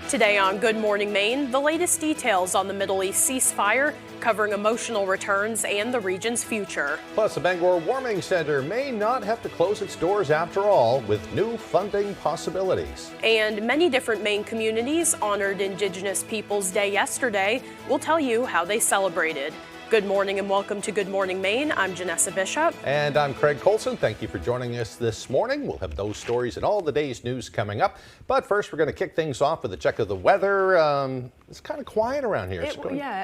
Today on Good Morning Maine, the latest details on the Middle East ceasefire, covering emotional returns and the region's future. Plus, the Bangor Warming Center may not have to close its doors after all, with new funding possibilities. And many different Maine communities honored Indigenous Peoples Day yesterday. We'll tell you how they celebrated. Good morning and welcome to Good Morning Maine. I'm Janessa Bishop. And I'm Craig Colson. Thank you for joining us this morning. We'll have those stories and all the day's news coming up. But first, we're going to kick things off with a check of the weather. It's kind of quiet around here. It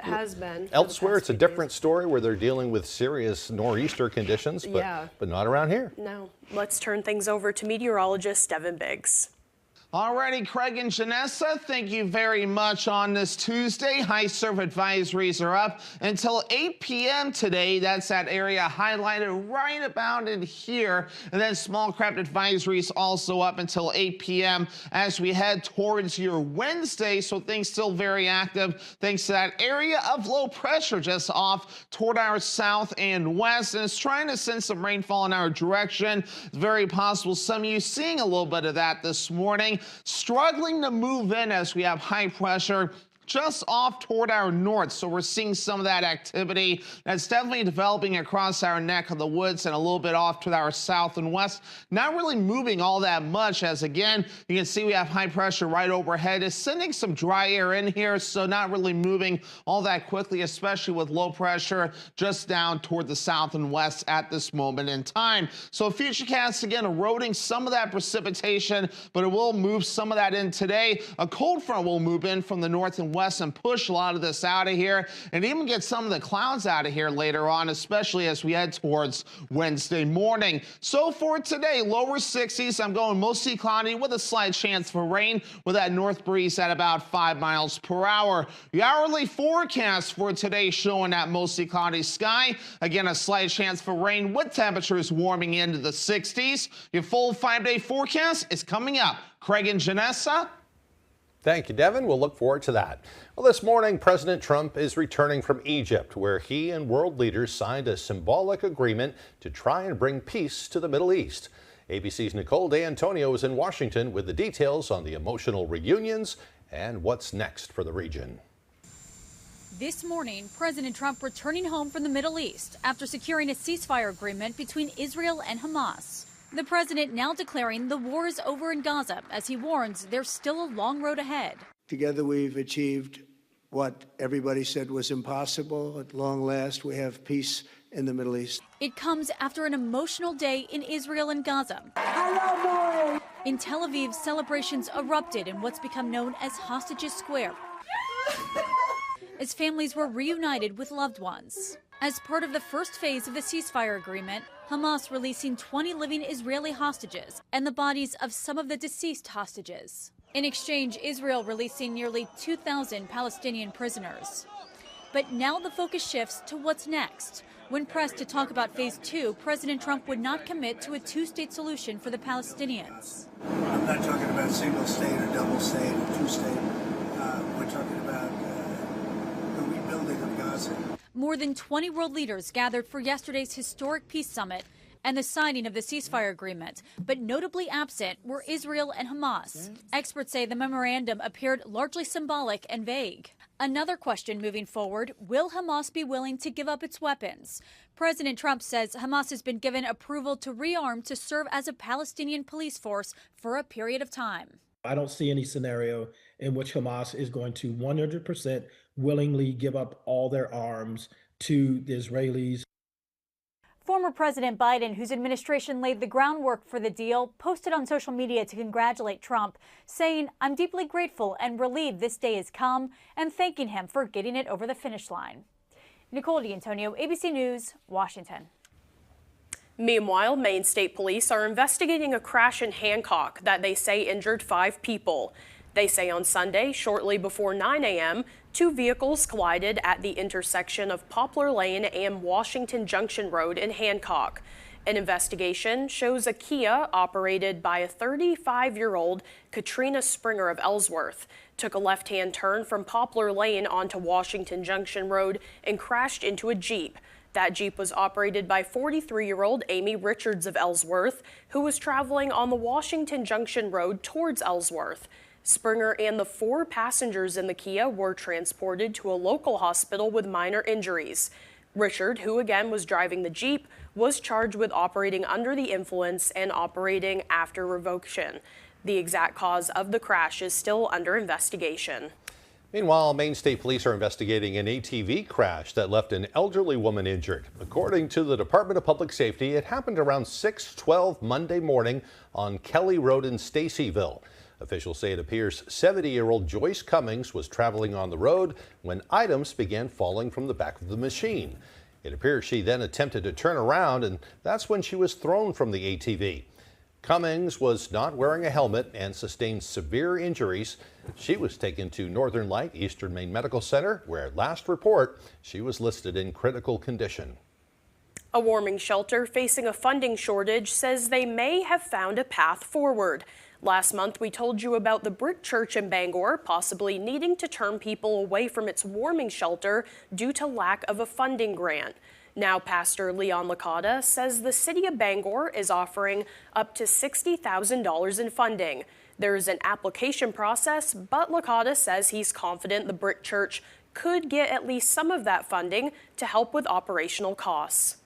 has been. Elsewhere, it's a different story where they're dealing with serious nor'easter conditions, but not around here. No. Let's turn things over to meteorologist Devin Biggs. Alrighty, Craig and Janessa, thank you very much on this Tuesday. High surf advisories are up until 8 p.m. today. That's that area highlighted right about in here. And then small craft advisories also up until 8 p.m. as we head towards your Wednesday. So things still very active thanks to that area of low pressure just off toward our south and west. And it's trying to send some rainfall in our direction. It's very possible some of you seeing a little bit of that this morning. Struggling to move in as we have high pressure just off toward our north. So we're seeing some of that activity that's definitely developing across our neck of the woods and a little bit off to our south and west. Not really moving all that much, as again, you can see we have high pressure right overhead. It's sending some dry air in here, so not really moving all that quickly, especially with low pressure just down toward the south and west at this moment in time. So futurecast again eroding some of that precipitation, but it will move some of that in today. A cold front will move in from the north and west and push a lot of this out of here and even get some of the clouds out of here later on, especially as we head towards Wednesday morning. So for today, lower 60s. I'm going mostly cloudy with a slight chance for rain with that north breeze at about 5 miles per hour. The hourly forecast for today showing that mostly cloudy sky. Again, a slight chance for rain with temperatures warming into the 60s. Your full 5-day forecast is coming up. Craig and Janessa. Thank you, Devin. We'll look forward to that. Well, this morning, President Trump is returning from Egypt, where he and world leaders signed a symbolic agreement to try and bring peace to the Middle East. ABC's Nicole D'Antonio is in Washington with the details on the emotional reunions and what's next for the region. This morning, President Trump returning home from the Middle East after securing a ceasefire agreement between Israel and Hamas. The president now declaring the war is over in Gaza as he warns there's still a long road ahead. Together we've achieved what everybody said was impossible. At long last, we have peace in the Middle East. It comes after an emotional day in Israel and Gaza. In Tel Aviv, celebrations erupted in what's become known as Hostages Square, as families were reunited with loved ones. As part of the first phase of the ceasefire agreement, Hamas releasing 20 living Israeli hostages and the bodies of some of the deceased hostages. In exchange, Israel releasing nearly 2,000 Palestinian prisoners. But now the focus shifts to what's next. When pressed to talk about phase 2, President Trump would not commit to a two-state solution for the Palestinians. I'm not talking about single state or double state or two-state. We're talking about the rebuilding of Gaza. More than 20 world leaders gathered for yesterday's historic peace summit and the signing of the ceasefire agreement, but notably absent were Israel and Hamas. Experts say the memorandum appeared largely symbolic and vague. Another question moving forward, will Hamas be willing to give up its weapons? President Trump says Hamas has been given approval to rearm to serve as a Palestinian police force for a period of time. I don't see any scenario in which Hamas is going to 100% willingly give up all their arms to the Israelis. Former President Biden, whose administration laid the groundwork for the deal, posted on social media to congratulate Trump, saying, "I'm deeply grateful and relieved this day has come," and thanking him for getting it over the finish line. Nicole D'Antonio, ABC News, Washington. Meanwhile, Maine State Police are investigating a crash in Hancock that they say injured 5 people. They say on Sunday, shortly before 9 a.m., 2 vehicles collided at the intersection of Poplar Lane and Washington Junction Road in Hancock. An investigation shows a Kia operated by a 35-year-old Katrina Springer of Ellsworth took a left-hand turn from Poplar Lane onto Washington Junction Road and crashed into a Jeep. That Jeep was operated by 43-year-old Amy Richards of Ellsworth, who was traveling on the Washington Junction Road towards Ellsworth. Springer and the 4 passengers in the Kia were transported to a local hospital with minor injuries. Richard, who again was driving the Jeep, was charged with operating under the influence and operating after revocation. The exact cause of the crash is still under investigation. Meanwhile, Maine State Police are investigating an ATV crash that left an elderly woman injured. According to the Department of Public Safety, it happened around 6:12 Monday morning on Kelly Road in Stacyville. Officials say it appears 70-year-old Joyce Cummings was traveling on the road when items began falling from the back of the machine. It appears she then attempted to turn around, and that's when she was thrown from the ATV. Cummings was not wearing a helmet and sustained severe injuries. She was taken to Northern Light Eastern Maine Medical Center, where at last report, she was listed in critical condition. A warming shelter facing a funding shortage says they may have found a path forward. Last month, we told you about the Brick Church in Bangor possibly needing to turn people away from its warming shelter due to lack of a funding grant. Now, Pastor Leon Licata says the city of Bangor is offering up to $60,000 in funding. There is an application process, but Licata says he's confident the Brick Church could get at least some of that funding to help with operational costs.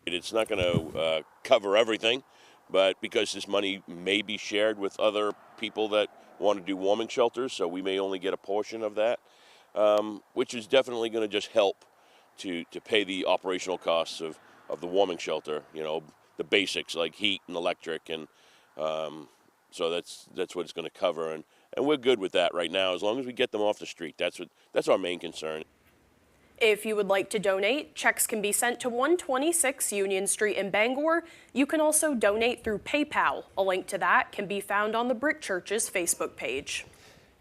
It's not going to cover everything, but because this money may be shared with other people that want to do warming shelters, so we may only get a portion of that, which is definitely going to just help to pay the operational costs of the warming shelter, you know, the basics like heat and electric, and so that's what it's going to cover, and we're good with that right now as long as we get them off the street. That's our main concern. If you would like to donate, checks can be sent to 126 Union Street in Bangor. You can also donate through PayPal. A link to that can be found on the Brick Church's Facebook page.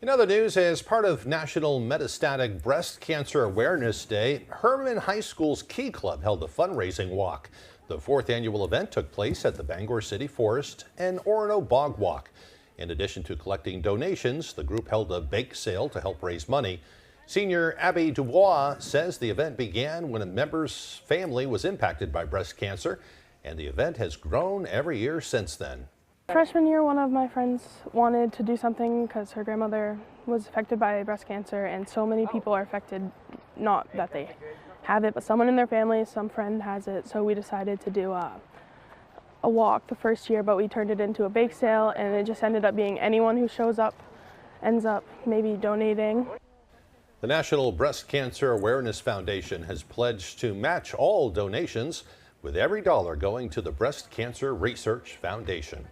In other news, as part of National Metastatic Breast Cancer Awareness Day, Herman High School's Key Club held a fundraising walk. The 4th annual event took place at the Bangor City Forest and Orono Bog Walk. In addition to collecting donations, the group held a bake sale to help raise money. Senior Abby Dubois says the event began when a member's family was impacted by breast cancer, and the event has grown every year since then. Freshman year, one of my friends wanted to do something because her grandmother was affected by breast cancer, and so many people are affected, not that they have it, but someone in their family, some friend has it, so we decided to do a walk the first year, but we turned it into a bake sale, and it just ended up being anyone who shows up ends up maybe donating. The National Breast Cancer Awareness Foundation has pledged to match all donations, with every dollar going to the Breast Cancer Research Foundation.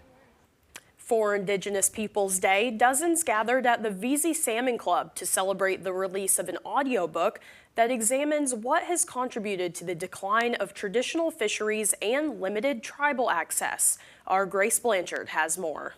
For Indigenous Peoples Day, dozens gathered at the WVII Salmon Club to celebrate the release of an audiobook that examines what has contributed to the decline of traditional fisheries and limited tribal access. Our Grace Blanchard has more.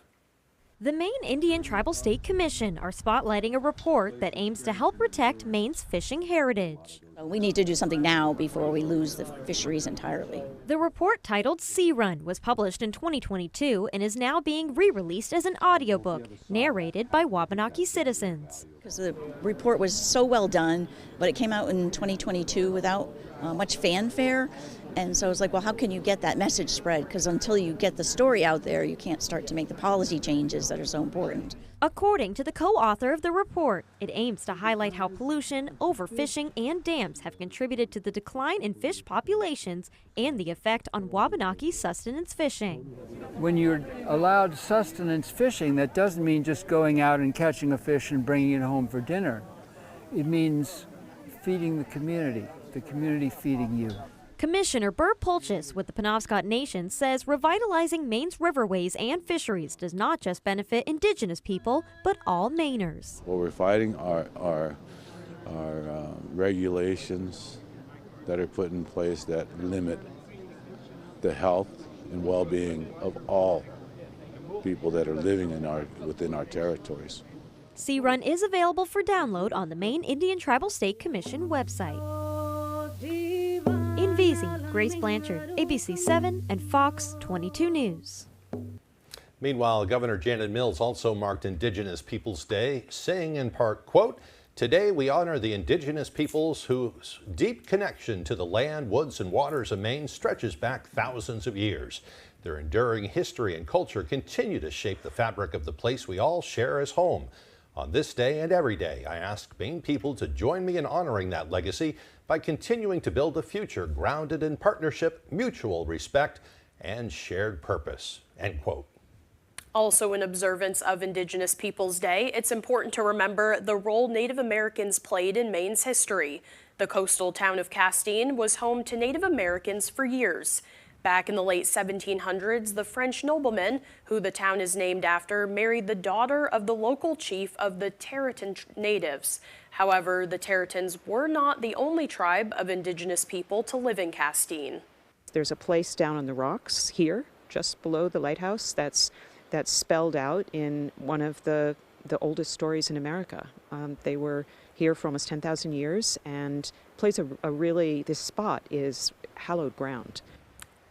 The Maine Indian Tribal State Commission are spotlighting a report that aims to help protect Maine's fishing heritage. We need to do something now before we lose the fisheries entirely. The report, titled Sea Run, was published in 2022 and is now being re-released as an audiobook narrated by Wabanaki citizens. Because the report was so well done, but it came out in 2022 without much fanfare. And so it's like, well, how can you get that message spread? Because until you get the story out there, you can't start to make the policy changes that are so important. According to the co-author of the report, it aims to highlight how pollution, overfishing, and dams have contributed to the decline in fish populations and the effect on Wabanaki sustenance fishing. When you're allowed sustenance fishing, that doesn't mean just going out and catching a fish and bringing it home for dinner. It means feeding the community feeding you. Commissioner Bert Pulchis with the Penobscot Nation says revitalizing Maine's riverways and fisheries does not just benefit Indigenous people, but all Mainers. What we're fighting are regulations that are put in place that limit the health and well-being of all people that are living within our territories. Sea Run is available for download on the Maine Indian Tribal State Commission website. In WVII, Grace Blanchard, ABC 7 and Fox 22 News. Meanwhile, Governor Janet Mills also marked Indigenous Peoples Day, saying in part, quote, "Today we honor the Indigenous peoples whose deep connection to the land, woods, and waters of Maine stretches back thousands of years. Their enduring history and culture continue to shape the fabric of the place we all share as home. On this day and every day, I ask Maine people to join me in honoring that legacy by continuing to build a future grounded in partnership, mutual respect, and shared purpose. End quote. Also, in observance of Indigenous Peoples Day, it's important to remember the role Native Americans played in Maine's history. The coastal town of Castine was home to Native Americans for years. Back in the late 1700s, the French nobleman, who the town is named after, married the daughter of the local chief of the Tarleton natives. However, the Tarletons were not the only tribe of Indigenous people to live in Castine. There's a place down on the rocks here, just below the lighthouse, that's spelled out in one of the oldest stories in America. They were here for almost 10,000 years and plays this spot is hallowed ground.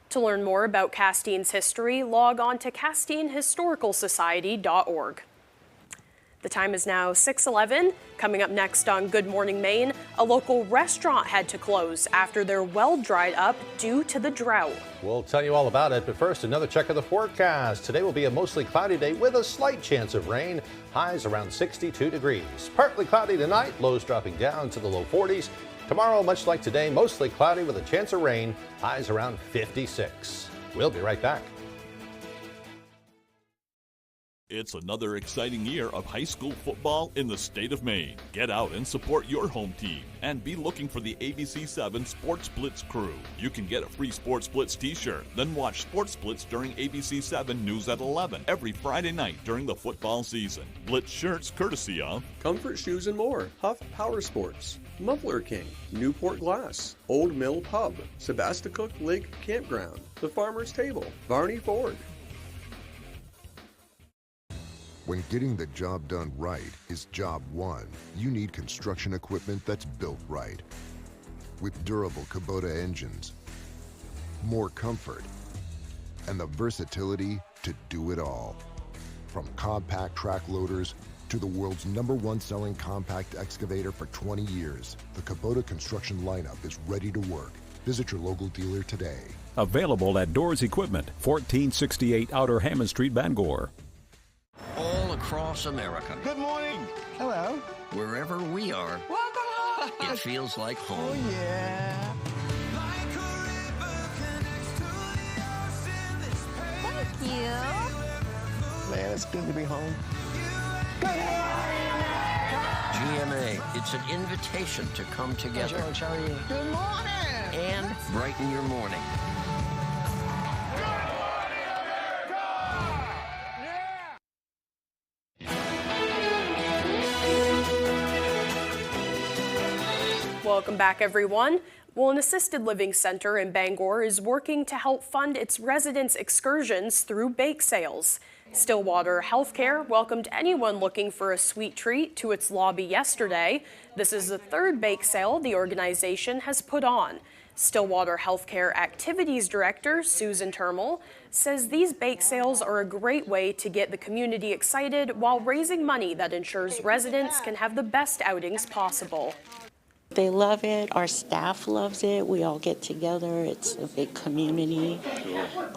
To learn more about Castine's history, log on to CastineHistoricalSociety.org. The time is now 6:11. Coming up next on Good Morning Maine, a local restaurant had to close after their well dried up due to the drought. We'll tell you all about it, but first, another check of the forecast. Today will be a mostly cloudy day with a slight chance of rain. Highs around 62 degrees. Partly cloudy tonight, lows dropping down to the low 40s. Tomorrow, much like today, mostly cloudy with a chance of rain. Highs around 56. We'll be right back. It's another exciting year of high school football in the state of Maine. Get out and support your home team and be looking for the ABC7 Sports Blitz crew. You can get a free Sports Blitz t-shirt, then watch Sports Blitz during ABC7 News at 11 every Friday night during the football season. Blitz shirts courtesy of Comfort Shoes and More, Huff Power Sports, Muffler King, Newport Glass, Old Mill Pub, Sebasticook Lake Campground, The Farmer's Table, Varney Ford. When getting the job done right is job one, you need construction equipment that's built right. With durable Kubota engines, more comfort, and the versatility to do it all. From compact track loaders to the world's #1 selling compact excavator for 20 years, the Kubota construction lineup is ready to work. Visit your local dealer today. Available at Doors Equipment, 1468 Outer Hammond Street, Bangor. All across America. Good morning. Hello. Wherever we are, it feels like home. Oh, yeah. Thank you. Man, it's good to be home. GMA, it's an invitation to come together. George, how are you? Good morning. And brighten your morning. Welcome back, everyone. Well, an assisted living center in Bangor is working to help fund its residents' excursions through bake sales. Stillwater Healthcare welcomed anyone looking for a sweet treat to its lobby yesterday. This is the third bake sale the organization has put on. Stillwater Healthcare Activities Director Susan Termel says these bake sales are a great way to get the community excited while raising money that ensures residents can have the best outings possible. They love it. Our staff loves it. We all get together. It's a big community.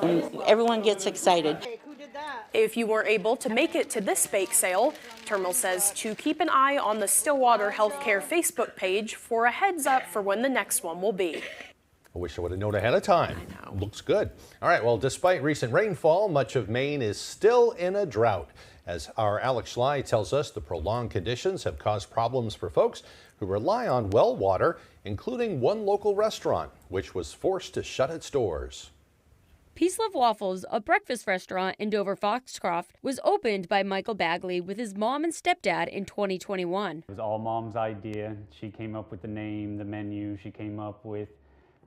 And everyone gets excited. If you weren't able to make it to this bake sale, Termel says to keep an eye on the Stillwater Healthcare Facebook page for a heads up for when the next one will be. I wish I would have known ahead of time. I know. Looks good. All right, well, despite recent rainfall, much of Maine is still in a drought. As our Alex Schley tells us, the prolonged conditions have caused problems for folks who rely on well water, including one local restaurant, which was forced to shut its doors. Peace Love Waffles, a breakfast restaurant in Dover Foxcroft, was opened by Michael Bagley with his mom and stepdad in 2021. It was all Mom's idea. She came up with the name, the menu. She came up with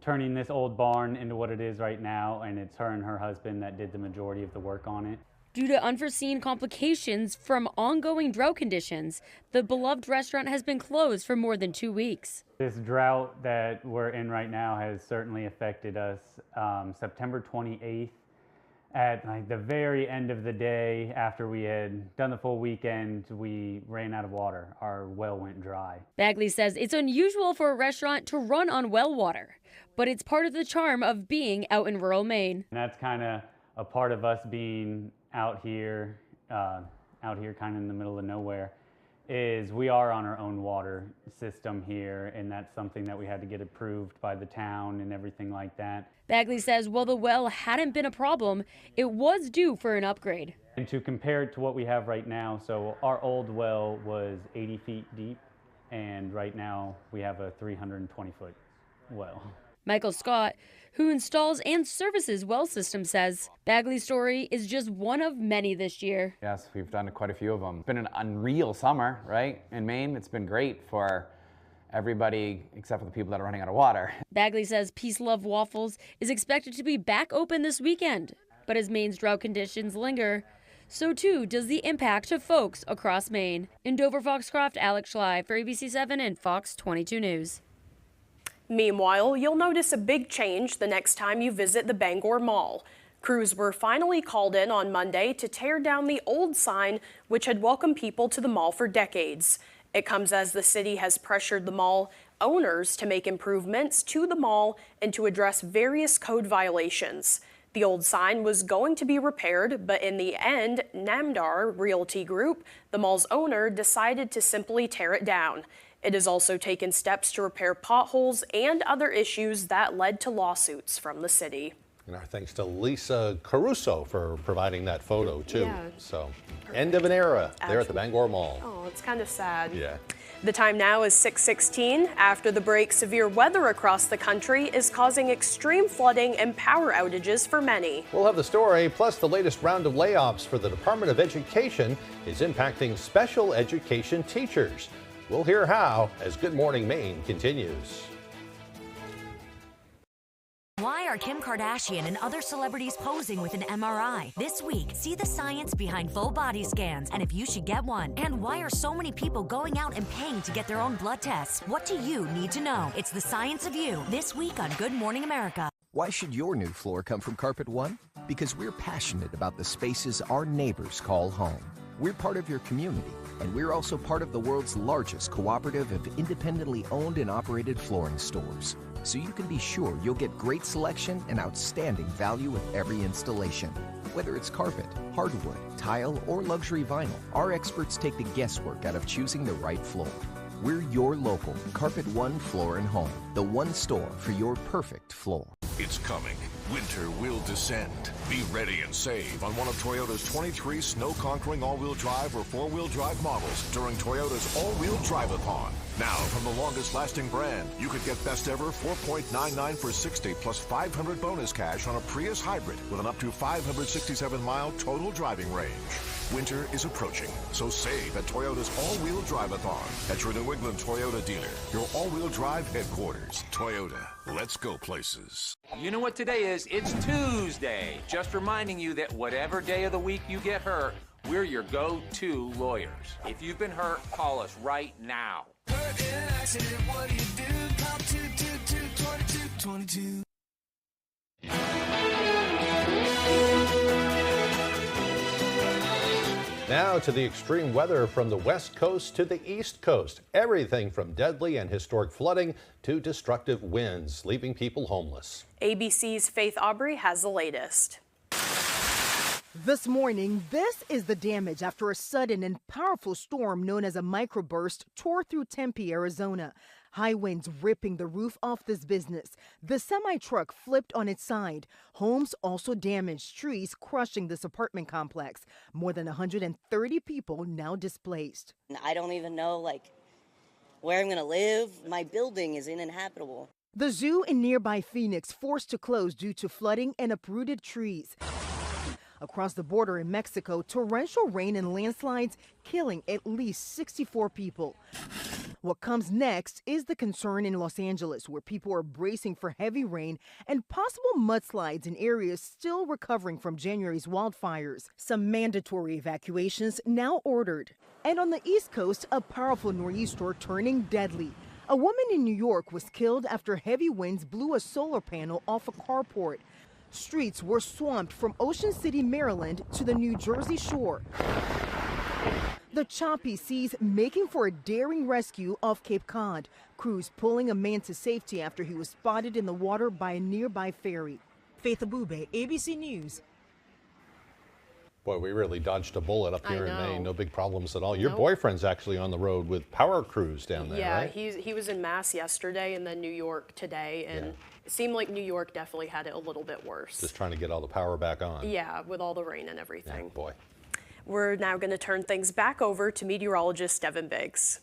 turning this old barn into what it is right now, and it's her and her husband that did the majority of the work on it. Due to unforeseen complications from ongoing drought conditions, the beloved restaurant has been closed for more than 2 weeks. This drought that we're in right now has certainly affected us. September 28th, at the very end of the day, after we had done the full weekend, we ran out of water. Our well went dry. Bagley says it's unusual for a restaurant to run on well water, but it's part of the charm of being out in rural Maine. And that's kind of a part of us being out here kind of in the middle of nowhere, is we are on our own water system here, and that's something that we had to get approved by the town and everything like that. Bagley says while the well hadn't been a problem, it was due for an upgrade. And to compare it to what we have right now, so our old well was 80 feet deep, and right now we have a 320-foot well. Michael Scott, who installs and services well systems, says Bagley's story is just one of many this year. Yes, we've done quite a few of them. It's been an unreal summer, right? In Maine, it's been great for everybody except for the people that are running out of water. Bagley says Peace Love Waffles is expected to be back open this weekend. But as Maine's drought conditions linger, so too does the impact to folks across Maine. In Dover, Foxcroft, Alex Schley for ABC7 and Fox 22 News. Meanwhile, you'll notice a big change the next time you visit the Bangor Mall. Crews were finally called in on Monday to tear down the old sign, which had welcomed people to the mall for decades. It comes as the city has pressured the mall owners to make improvements to the mall and to address various code violations. The old sign was going to be repaired, but in the end, Namdar Realty Group, the mall's owner, decided to simply tear it down. It has also taken steps to repair potholes and other issues that led to lawsuits from the city. And our thanks to Lisa Caruso for providing that photo, too. Yeah. So, end of an era there at the Bangor Mall. Oh, it's kind of sad. Yeah. The time now is 6:16. After the break, severe weather across the country is causing extreme flooding and power outages for many. We'll have the story, plus the latest round of layoffs for the Department of Education is impacting special education teachers. We'll hear how as Good Morning Maine continues. Why are Kim Kardashian and other celebrities posing with an MRI? This week, see the science behind full body scans and if you should get one. And why are so many people going out and paying to get their own blood tests? What do you need to know? It's the science of you, this week on Good Morning America. Why should your new floor come from Carpet One? Because we're passionate about the spaces our neighbors call home. We're part of your community, and we're also part of the world's largest cooperative of independently owned and operated flooring stores. So you can be sure you'll get great selection and outstanding value with every installation. Whether it's carpet, hardwood, tile, or luxury vinyl, our experts take the guesswork out of choosing the right floor. We're your local Carpet One Floor and Home, the one store for your perfect floor. It's coming. Winter will descend. Be ready and save on one of Toyota's 23 snow-conquering all-wheel drive or four-wheel drive models during Toyota's all-wheel drive-a-thon. Now, from the longest-lasting brand, you could get best ever 4.99 for 60 plus 500 bonus cash on a Prius hybrid with an up to 567-mile total driving range. Winter is approaching, so save at Toyota's all-wheel drive-a-thon at your New England Toyota dealer, your all-wheel drive headquarters. Toyota, let's go places. You know what today is? It's Tuesday. Just reminding you that whatever day of the week you get hurt, we're your go-to lawyers. If you've been hurt, call us right now. Hurt in an accident, what do you do? Call 222-2222. Now to the extreme weather from the West Coast to the East Coast. Everything from deadly and historic flooding to destructive winds, leaving people homeless. ABC's Faith Aubrey has the latest. This morning, this is the damage after a sudden and powerful storm known as a microburst tore through Tempe, Arizona. High winds ripping the roof off this business. The semi-truck flipped on its side. Homes also damaged, trees crushing this apartment complex. More than 130 people now displaced. I don't even know, where I'm going to live. My building is uninhabitable. The zoo in nearby Phoenix forced to close due to flooding and uprooted trees. Across the border in Mexico, torrential rain and landslides killing at least 64 people. What comes next is the concern in Los Angeles, where people are bracing for heavy rain and possible mudslides in areas still recovering from January's wildfires. Some mandatory evacuations now ordered. And on the East Coast, a powerful nor'easter turning deadly. A woman in New York was killed after heavy winds blew a solar panel off a carport. Streets were swamped from Ocean City, Maryland to the New Jersey shore. The choppy seas making for a daring rescue off Cape Cod. Crews pulling a man to safety after he was spotted in the water by a nearby ferry. Faith Abube, ABC News, Boy, we really dodged a bullet up here in I know. Maine. No big problems at all. Your Nope. boyfriend's actually on the road with power crews down there, Yeah, right? he was in Mass yesterday and then New York today, and it seemed like New York definitely had it a little bit worse. Just trying to get all the power back on. Yeah, with all the rain and everything. Yeah, boy. We're now going to turn things back over to meteorologist Devin Biggs.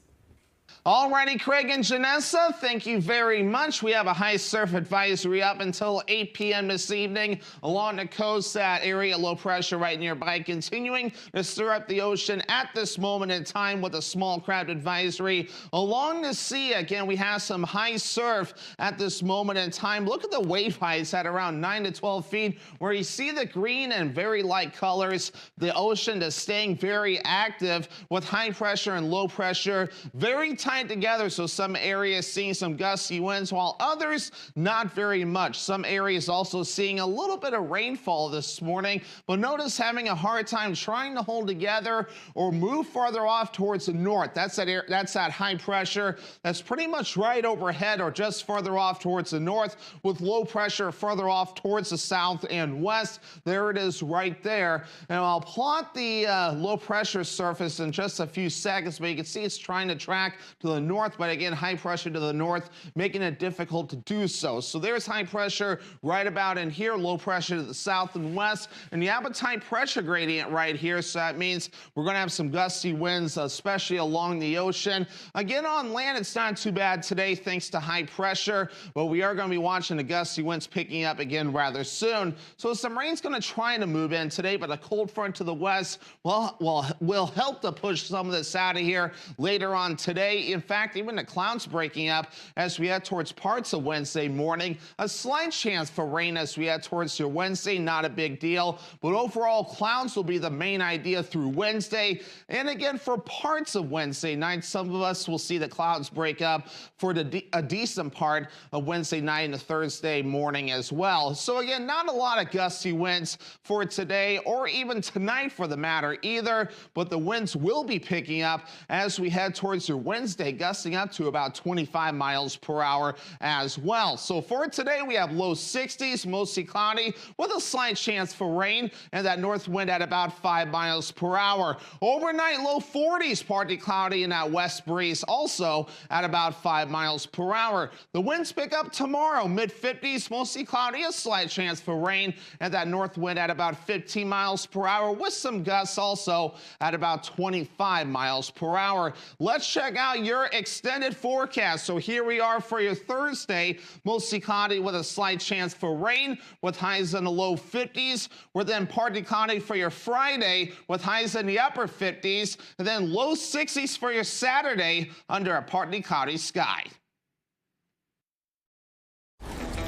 Alrighty, Craig and Janessa, thank you very much. We have a high surf advisory up until 8 p.m. this evening along the coast. That area, low pressure right nearby, continuing to stir up the ocean at this moment in time with a small craft advisory. Along the sea, again, we have some high surf at this moment in time. Look at the wave heights at around 9 to 12 feet, where you see the green and very light colors. The ocean is staying very active with high pressure and low pressure very tight together, so some areas seeing some gusty winds while others not very much. Some areas also seeing a little bit of rainfall this morning, but notice having a hard time trying to hold together or move farther off towards the north. That's that high pressure that's pretty much right overhead or just further off towards the north, with low pressure further off towards the south and west. There it is right there. And I'll plot the low pressure surface in just a few seconds, but you can see it's trying to track to the north, but again, high pressure to the north, making it difficult to do so. So there's high pressure right about in here, low pressure to the south and west, and you have a tight pressure gradient right here, so that means we're going to have some gusty winds, especially along the ocean. Again, on land, it's not too bad today thanks to high pressure, but we are going to be watching the gusty winds picking up again rather soon. So some rain's going to try to move in today, but a cold front to the west will help to push some of this out of here later on today. In fact, even the clouds breaking up as we head towards parts of Wednesday morning. A slight chance for rain as we head towards your Wednesday, not a big deal. But overall, clouds will be the main idea through Wednesday. And again, for parts of Wednesday night, some of us will see the clouds break up for a decent part of Wednesday night and Thursday morning as well. So again, not a lot of gusty winds for today or even tonight for the matter either. But the winds will be picking up as we head towards your Wednesday, gusting up to about 25 miles per hour as well. So for today, we have low 60s, mostly cloudy with a slight chance for rain, and that north wind at about 5 miles per hour. Overnight, low 40s, partly cloudy, and that west breeze also at about 5 miles per hour. The winds pick up tomorrow, mid 50s, mostly cloudy, a slight chance for rain, and that north wind at about 15 miles per hour with some gusts also at about 25 miles per hour. Let's check out your extended forecast. So here we are for your Thursday, mostly cloudy with a slight chance for rain with highs in the low 50s. We're then partly cloudy for your Friday with highs in the upper 50s, and then low 60s for your Saturday under a partly cloudy sky.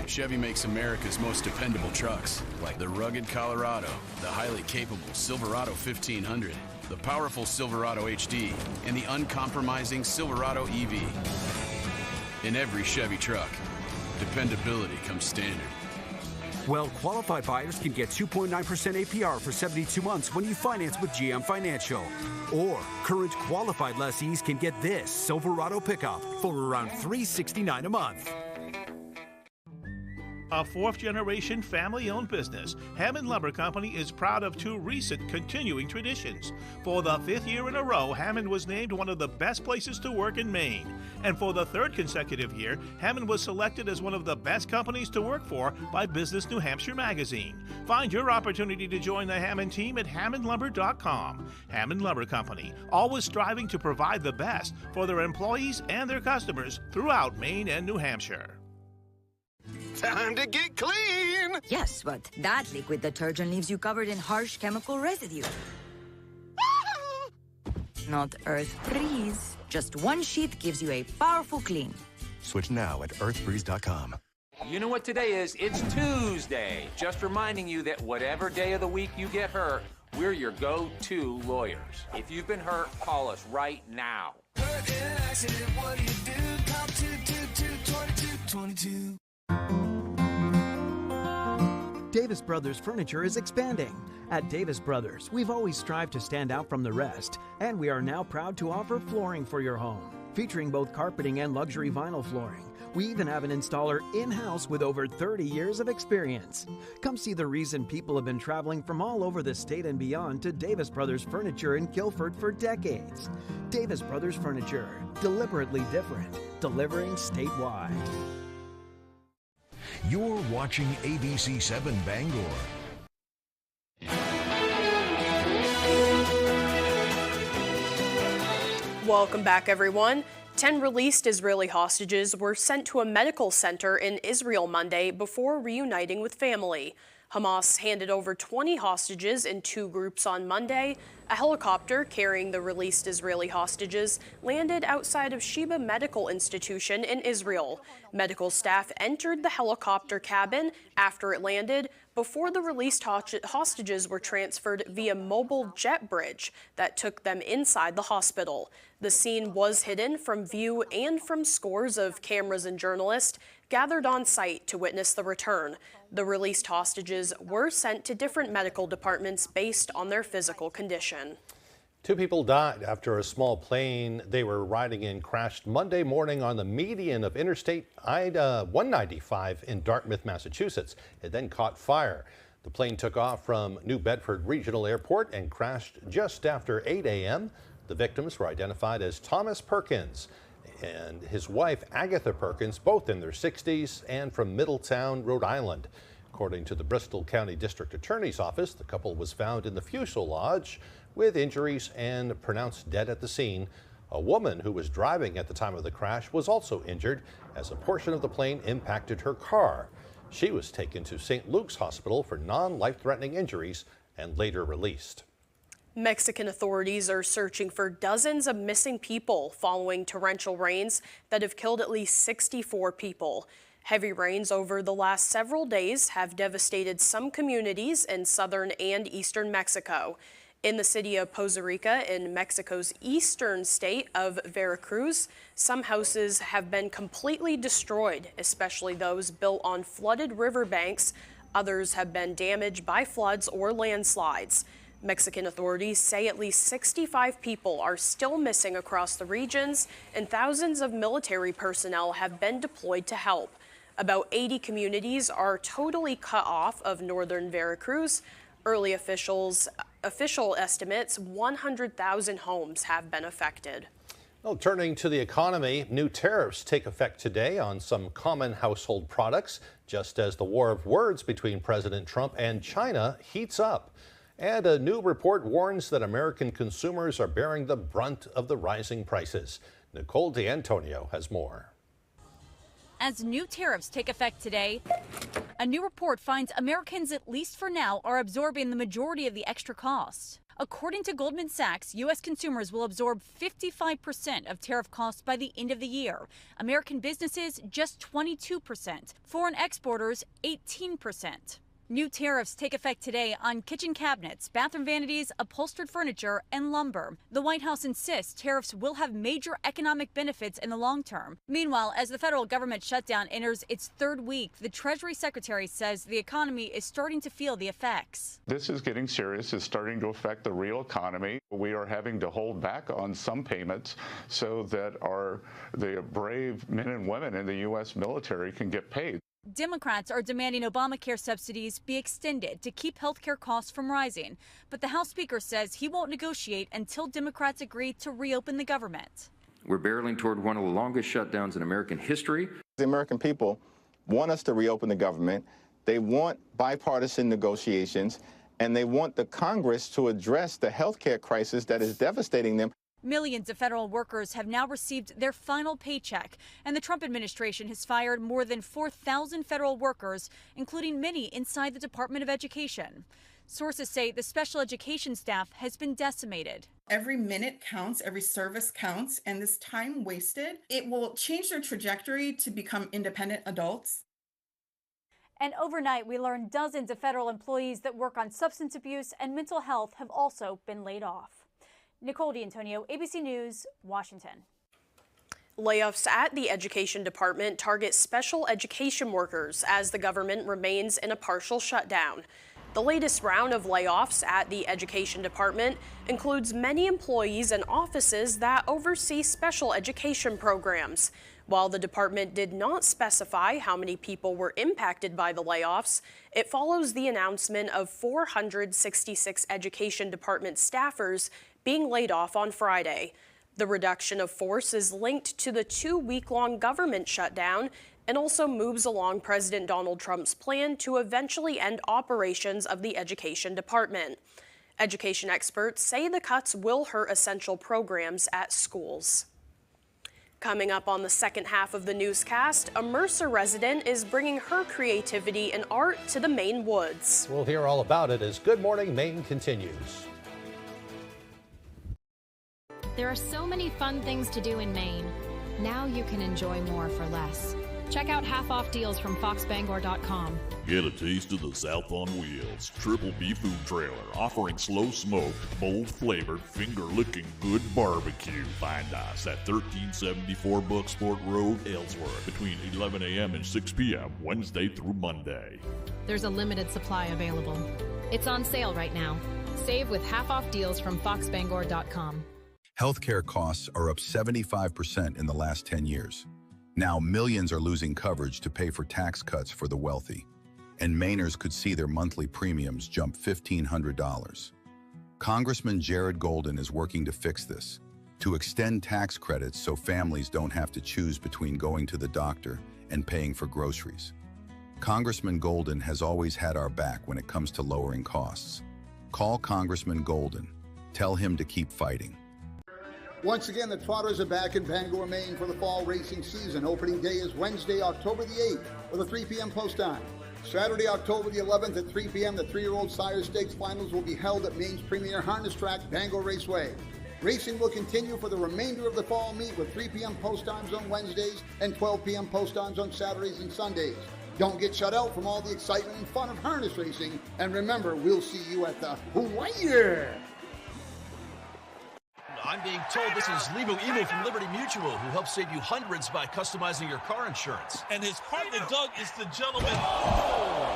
Chevy makes America's most dependable trucks, like the rugged Colorado, the highly capable Silverado 1500, the powerful Silverado HD, and the uncompromising Silverado EV. In every Chevy truck, dependability comes standard. Well-qualified buyers can get 2.9% APR for 72 months when you finance with GM Financial. Or current qualified lessees can get this Silverado pickup for around $369 a month. A fourth-generation family-owned business, Hammond Lumber Company is proud of two recent continuing traditions. For the 5th year in a row, Hammond was named one of the best places to work in Maine. And for the 3rd consecutive year, Hammond was selected as one of the best companies to work for by Business New Hampshire magazine. Find your opportunity to join the Hammond team at hammondlumber.com. Hammond Lumber Company, always striving to provide the best for their employees and their customers throughout Maine and New Hampshire. Time to get clean! Yes, but that liquid detergent leaves you covered in harsh chemical residue. Not Earth Breeze. Just one sheet gives you a powerful clean. Switch now at earthbreeze.com. You know what today is? It's Tuesday. Just reminding you that whatever day of the week you get hurt, we're your go-to lawyers. If you've been hurt, call us right now. Hurt in an accident, what do you do? Call 222-2222. Davis Brothers Furniture is expanding. At Davis Brothers, we've always strived to stand out from the rest, and we are now proud to offer flooring for your home, featuring both carpeting and luxury vinyl flooring. We even have an installer in-house with over 30 years of experience. Come see the reason people have been traveling from all over the state and beyond to Davis Brothers Furniture in Guilford for decades. Davis Brothers Furniture, deliberately different, delivering statewide. You're watching ABC 7 Bangor. Welcome back, everyone. 10 released Israeli hostages were sent to a medical center in Israel Monday before reuniting with family. Hamas handed over 20 hostages in 2 groups on Monday. A helicopter carrying the released Israeli hostages landed outside of Sheba Medical Institution in Israel. Medical staff entered the helicopter cabin after it landed before the released hostages were transferred via mobile jet bridge that took them inside the hospital. The scene was hidden from view and from scores of cameras and journalists gathered on site to witness the return. The released hostages were sent to different medical departments based on their physical condition. 2 people died after a small plane they were riding in crashed Monday morning on the median of Interstate I-195 in Dartmouth, Massachusetts. It then caught fire. The plane took off from New Bedford Regional Airport and crashed just after 8 a.m. The victims were identified as Thomas Perkins and his wife Agatha Perkins, both in their 60s and from Middletown, Rhode Island. According to the Bristol County District Attorney's Office, the couple was found in the fuselage with injuries and pronounced dead at the scene. A woman who was driving at the time of the crash was also injured as a portion of the plane impacted her car. She was taken to St. Luke's Hospital for non-life-threatening injuries and later released. Mexican authorities are searching for dozens of missing people following torrential rains that have killed at least 64 people. Heavy rains over the last several days have devastated some communities in southern and eastern Mexico. In the city of Poza Rica in Mexico's eastern state of Veracruz, some houses have been completely destroyed, especially those built on flooded riverbanks. Others have been damaged by floods or landslides. Mexican authorities say at least 65 people are still missing across the regions, and thousands of military personnel have been deployed to help. About 80 communities are totally cut off of northern Veracruz. Early official estimates 100,000 homes have been affected. Well, turning to the economy, new tariffs take effect today on some common household products, just as the war of words between President Trump and China heats up. And a new report warns that American consumers are bearing the brunt of the rising prices. Nicole D'Antonio has more. As new tariffs take effect today, a new report finds Americans, at least for now, are absorbing the majority of the extra costs. According to Goldman Sachs, U.S. consumers will absorb 55% of tariff costs by the end of the year. American businesses, just 22%. Foreign exporters, 18%. New tariffs take effect today on kitchen cabinets, bathroom vanities, upholstered furniture, and lumber. The White House insists tariffs will have major economic benefits in the long term. Meanwhile, as the federal government shutdown enters its 3rd week, the Treasury Secretary says the economy is starting to feel the effects. This is getting serious. It's starting to affect the real economy. We are having to hold back on some payments so that the brave men and women in the U.S. military can get paid. Democrats are demanding Obamacare subsidies be extended to keep healthcare costs from rising. But the House Speaker says he won't negotiate until Democrats agree to reopen the government. We're barreling toward one of the longest shutdowns in American history. The American people want us to reopen the government. They want bipartisan negotiations, and they want the Congress to address the healthcare crisis that is devastating them. Millions of federal workers have now received their final paycheck, and the Trump administration has fired more than 4,000 federal workers, including many inside the Department of Education. Sources say the special education staff has been decimated. Every minute counts, every service counts, and this time wasted, it will change their trajectory to become independent adults. And overnight, we learned dozens of federal employees that work on substance abuse and mental health have also been laid off. Nicole D'Antonio, ABC News, Washington. Layoffs at the Education Department target special education workers as the government remains in a partial shutdown. The latest round of layoffs at the Education Department includes many employees and offices that oversee special education programs. While the department did not specify how many people were impacted by the layoffs, it follows the announcement of 466 Education Department staffers being laid off on Friday. The reduction of force is linked to the 2-week-long government shutdown and also moves along President Donald Trump's plan to eventually end operations of the Education Department. Education experts say the cuts will hurt essential programs at schools. Coming up on the second half of the newscast, a Mercer resident is bringing her creativity and art to the Maine woods. We'll hear all about it as Good Morning Maine continues. There are so many fun things to do in Maine. Now you can enjoy more for less. Check out half-off deals from foxbangor.com. Get a taste of the South on Wheels Triple B Food Trailer, offering slow-smoked, bold-flavored, finger-licking good barbecue. Find us at 1374 Bucksport Road, Ellsworth, between 11 a.m. and 6 p.m., Wednesday through Monday. There's a limited supply available. It's on sale right now. Save with half-off deals from foxbangor.com. Healthcare costs are up 75% in the last 10 years. Now millions are losing coverage to pay for tax cuts for the wealthy, and Mainers could see their monthly premiums jump $1,500. Congressman Jared Golden is working to fix this, to extend tax credits so families don't have to choose between going to the doctor and paying for groceries. Congressman Golden has always had our back when it comes to lowering costs. Call Congressman Golden. Tell him to keep fighting. Once again, the Trotters are back in Bangor, Maine for the fall racing season. Opening day is Wednesday, October the 8th with a 3 p.m. post time. Saturday, October the 11th at 3 p.m., the 3-year-old Sire Stakes finals will be held at Maine's premier harness track, Bangor Raceway. Racing will continue for the remainder of the fall meet with 3 p.m. post times on Wednesdays and 12 p.m. post times on Saturdays and Sundays. Don't get shut out from all the excitement and fun of harness racing. And remember, we'll see you at the Hawaii. I'm being told this is Limu Emu from Liberty Mutual, who helps save you hundreds by customizing your car insurance. And his partner, Doug, is the gentleman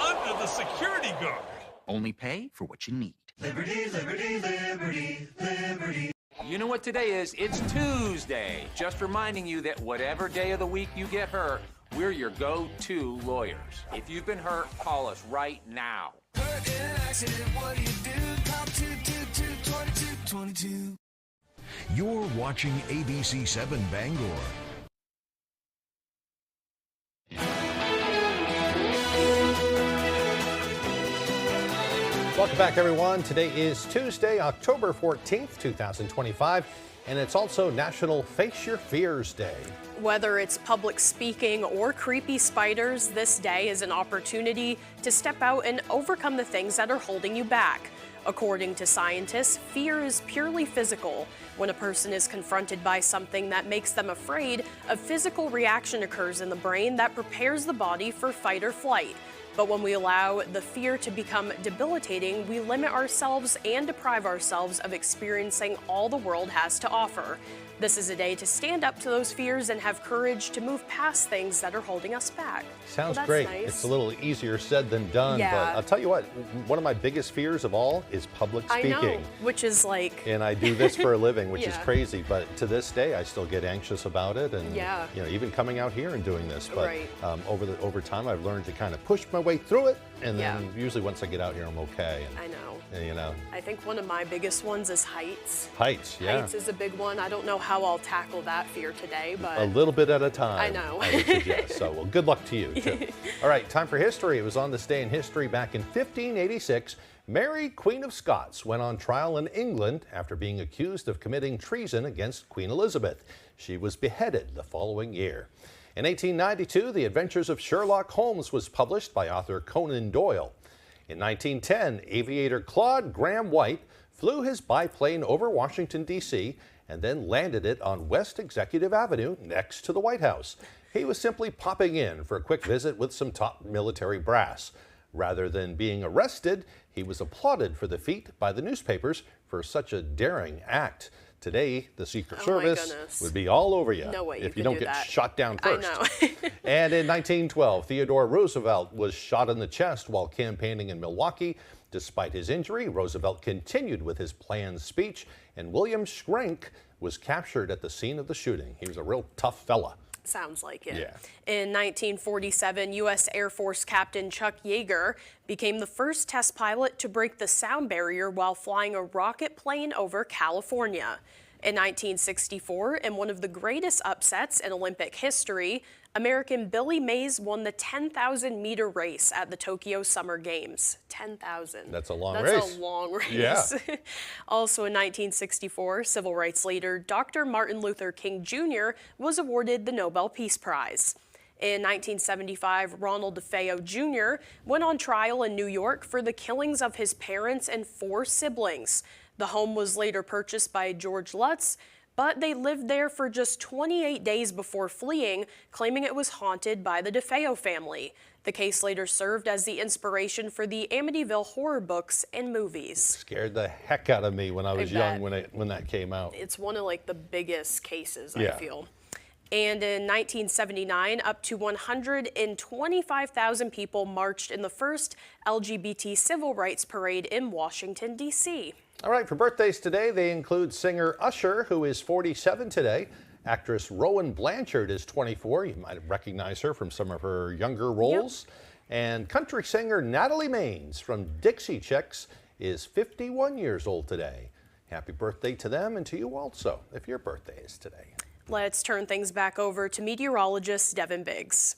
under the security guard. Only pay for what you need. Liberty, liberty, liberty, liberty. You know what today is? It's Tuesday. Just reminding you that whatever day of the week you get hurt, we're your go-to lawyers. If you've been hurt, call us right now. Hurt in an accident, what do you do? Call 222-2222. You're watching ABC 7 Bangor. Welcome back, everyone. Today is Tuesday, October 14th, 2025, and it's also National Face Your Fears Day. Whether it's public speaking or creepy spiders, this day is an opportunity to step out and overcome the things that are holding you back. According to scientists, fear is purely physical. When a person is confronted by something that makes them afraid, a physical reaction occurs in the brain that prepares the body for fight or flight. But when we allow the fear to become debilitating, we limit ourselves and deprive ourselves of experiencing all the world has to offer. This is a day to stand up to those fears and have courage to move past things that are holding us back. Sounds that's great. Nice. It's a little easier said than done, Yeah. but I'll tell you what, one of my biggest fears of all is public speaking. I know, which is like... And I do this for a living, which is Yeah. crazy, but to this day, I still get anxious about it, and Yeah. you know, even coming out here and doing this. But Right. over time, I've learned to kind of push my way through it, and then Yeah. usually once I get out here, I'm okay. I know. And, you know, I think one of my biggest ones is heights. heights, yeah. Heights is a big one. I don't know how I'll tackle that fear today, but... A little bit at a time. I know. I would suggest. So, well, good luck to you, too. All right, time for history. It was on this day in history back in 1586. Mary, Queen of Scots, went on trial in England after being accused of committing treason against Queen Elizabeth. She was beheaded the following year. In 1892, The Adventures of Sherlock Holmes was published by author Conan Doyle. In 1910, aviator Claude Graham White flew his biplane over Washington, D.C., and then landed it on West Executive Avenue next to the White House. He was simply popping in for a quick visit with some top military brass. Rather than being arrested, he was applauded for the feat by the newspapers for such a daring act. Today, the Secret Oh, my Service goodness. would be all over you No way you if could you don't do get that. shot down I first. know. And in 1912, Theodore Roosevelt was shot in the chest while campaigning in Milwaukee. Despite his injury, Roosevelt continued with his planned speech, and William Schrenk was captured at the scene of the shooting. He was a real tough fella. Sounds like it. Yeah. In 1947, U.S. Air Force Captain Chuck Yeager became the first test pilot to break the sound barrier while flying a rocket plane over California. In 1964, in one of the greatest upsets in Olympic history, American Billy Mays won the 10,000-meter race at the Tokyo Summer Games. 10,000. That's a long race. race. That's a long race. Yeah. Also in 1964, civil rights leader Dr. Martin Luther King Jr. was awarded the Nobel Peace Prize. In 1975, Ronald DeFeo Jr. went on trial in New York for the killings of his parents and 4 siblings. The home was later purchased by George Lutz, but they lived there for just 28 days before fleeing, claiming it was haunted by the DeFeo family. The case later served as the inspiration for the Amityville horror books and movies. Scared the heck out of me when I was young bet. when that came out. It's one of the biggest cases, Yeah. I feel. And in 1979, up to 125,000 people marched in the first LGBT civil rights parade in Washington, D.C. All right, for birthdays today, they include singer Usher, who is 47 today. Actress Rowan Blanchard is 24. You might recognize her from some of her younger roles. Yep. And country singer Natalie Maines from Dixie Chicks is 51 years old today. Happy birthday to them and to you also, if your birthday is today. Let's turn things back over to meteorologist Devin Biggs.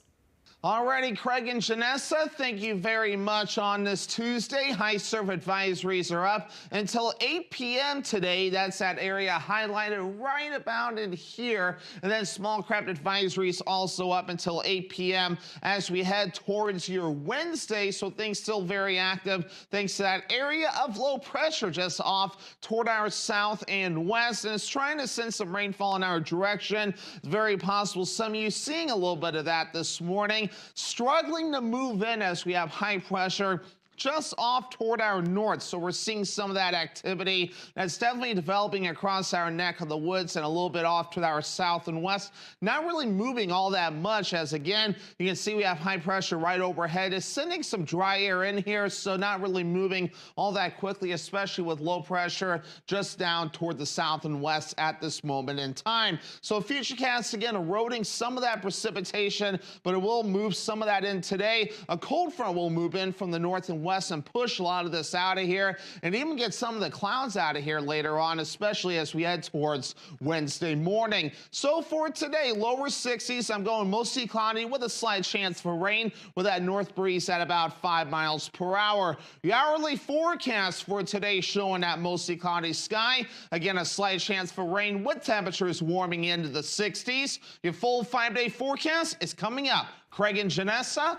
Alrighty, Craig and Janessa, thank you very much on this Tuesday. High surf advisories are up until 8 p.m. today. That's that area highlighted right about in here. And then small craft advisories also up until 8 p.m. as we head towards your Wednesday. So things still very active thanks to that area of low pressure just off toward our south and west. And it's trying to send some rainfall in our direction. It's very possible some of you seeing a little bit of that this morning. Struggling to move in as we have high pressure just off toward our north. So we're seeing some of that activity that's definitely developing across our neck of the woods and a little bit off to our south and west. Not really moving all that much as, again, you can see we have high pressure right overhead. It's sending some dry air in here, so not really moving all that quickly, especially with low pressure just down toward the south and west at this moment in time. So futurecast, again, eroding some of that precipitation, but it will move some of that in today. A cold front will move in from the north and west and push a lot of this out of here and even get some of the clouds out of here later on, especially as we head towards Wednesday morning. So for today, lower 60s. I'm going mostly cloudy with a slight chance for rain with that north breeze at about 5 miles per hour. The hourly forecast for today showing that mostly cloudy sky. Again, a slight chance for rain with temperatures warming into the 60s. Your full 5-day forecast is coming up. Craig and Janessa.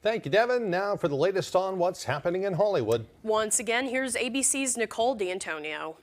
Thank you, Devin. Now for the latest on what's happening in Hollywood. Once again, here's ABC's Nicole D'Antonio.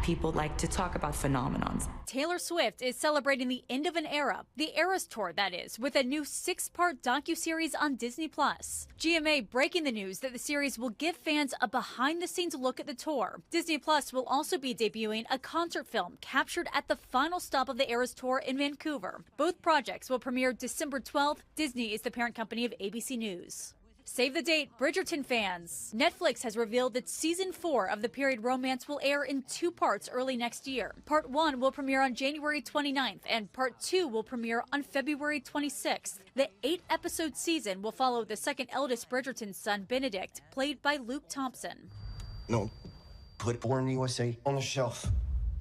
People like to talk about phenomenons. Taylor Swift is celebrating the end of an era, the Eras Tour, that is, with a new 6-part docuseries on Disney+. GMA breaking the news that the series will give fans a behind-the-scenes look at the tour. Disney+ will also be debuting a concert film captured at the final stop of the Eras Tour in Vancouver. Both projects will premiere December 12th. Disney is the parent company of ABC News. Save the date, Bridgerton fans. Netflix has revealed that season 4 of the period romance will air in 2 parts early next year. Part 1 will premiere on January 29th, and Part 2 will premiere on February 26th. The 8-episode season will follow the second eldest Bridgerton son, Benedict, played by Luke Thompson. No, put Born USA on the shelf.